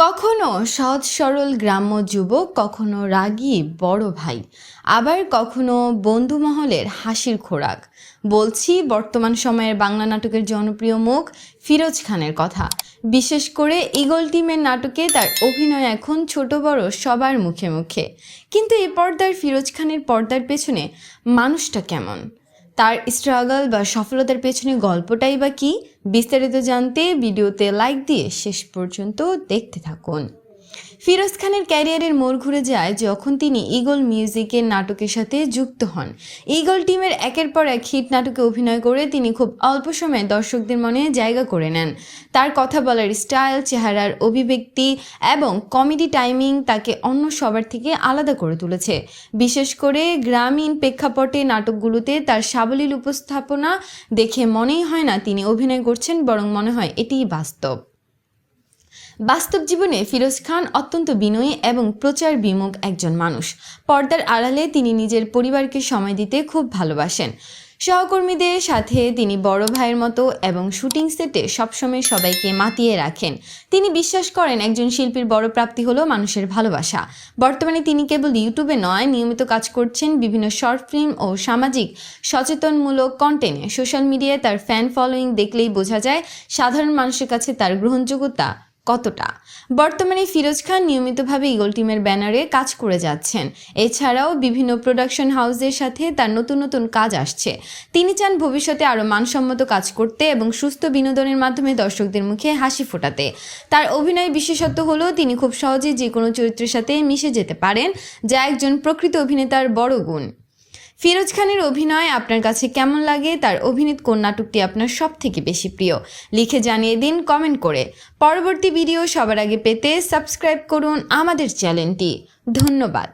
কখনো সহজ সরল গ্রাম্য যুবক, কখনো রাগী বড় ভাই, আবার কখনো বন্ধু মহলের হাসির খোরাক। বলছি বর্তমান সময়ের বাংলা নাটকের জনপ্রিয় মুখ ফিরোজ খানের কথা। বিশেষ করে ঈগল টিমের নাটকে তার অভিনয় এখন ছোট বড় সবার মুখে মুখে। কিন্তু এই পর্দার ফিরোজ খানের পর্দার পেছনে মানুষটা কেমন, তার স্ট্রাগল বা সফলতার পেছনে গল্পটাই বা কী, বিস্তারিত জানতে ভিডিওতে লাইক দিয়ে শেষ পর্যন্ত দেখতে থাকুন। ফিরোজ খানের ক্যারিয়ারের মোড় ঘুরে যায় যখন তিনি ঈগল মিউজিকের নাটকের সাথে যুক্ত হন। ঈগল টিমের একের পর এক হিট নাটকে অভিনয় করে তিনি খুব অল্প সময়ে দর্শকদের মনে জায়গা করে নেন। তার কথা বলার স্টাইল, চেহারার অভিব্যক্তি এবং কমেডি টাইমিং তাকে অন্য সবার থেকে আলাদা করে তুলেছে। বিশেষ করে গ্রামীণ প্রেক্ষাপটে নাটকগুলোতে তার সাবলীল উপস্থাপনা দেখে মনেই হয় না তিনি অভিনয় করছেন, বরং মনে হয় এটিই বাস্তব জীবনে ফিরোজ খান অত্যন্ত বিনয়ী এবং প্রচার বিমুখ একজন মানুষ। পর্দার আড়ালে তিনি নিজের পরিবারকে সময় দিতে খুব ভালোবাসেন। সহকর্মীদের সাথে তিনি বড় ভাইয়ের মতো এবং শুটিং সেটে সবসময় সবাইকে মাতিয়ে রাখেন। তিনি বিশ্বাস করেন একজন শিল্পীর বড় প্রাপ্তি হলো মানুষের ভালোবাসা। বর্তমানে তিনি কেবল ইউটিউবে নয়, নিয়মিত কাজ করছেন বিভিন্ন শর্ট ফিল্ম ও সামাজিক সচেতনমূলক কন্টেন্টে। সোশ্যাল মিডিয়ায় তার ফ্যান ফলোয়িং দেখলেই বোঝা যায় সাধারণ মানুষের কাছে তার গ্রহণযোগ্যতা কতটা। বর্তমানে ফিরোজ খান নিয়মিতভাবে ঈগল টিমের ব্যানারে কাজ করে যাচ্ছেন। এছাড়াও বিভিন্ন প্রোডাকশন হাউসের সাথে তার নতুন নতুন কাজ আসছে। তিনি চান ভবিষ্যতে আরও মানসম্মত কাজ করতে এবং সুস্থ বিনোদনের মাধ্যমে দর্শকদের মুখে হাসি ফোটাতে। তার অভিনয় বিশেষত্ব হলো তিনি খুব সহজেই যে কোনো চরিত্রের সাথে মিশে যেতে পারেন, যা একজন প্রকৃত অভিনেতার বড় গুণ। ফিরোজ খানের অভিনয় আপনার কাছে কেমন লাগে? তার অভিনীত কোন নাটকটি আপনার সব থেকে বেশি প্রিয়? লিখে জানিয়ে দিন কমেন্ট করে। পরবর্তী ভিডিও সবার আগে পেতে সাবস্ক্রাইব করুন আমাদের চ্যানেলটি। ধন্যবাদ।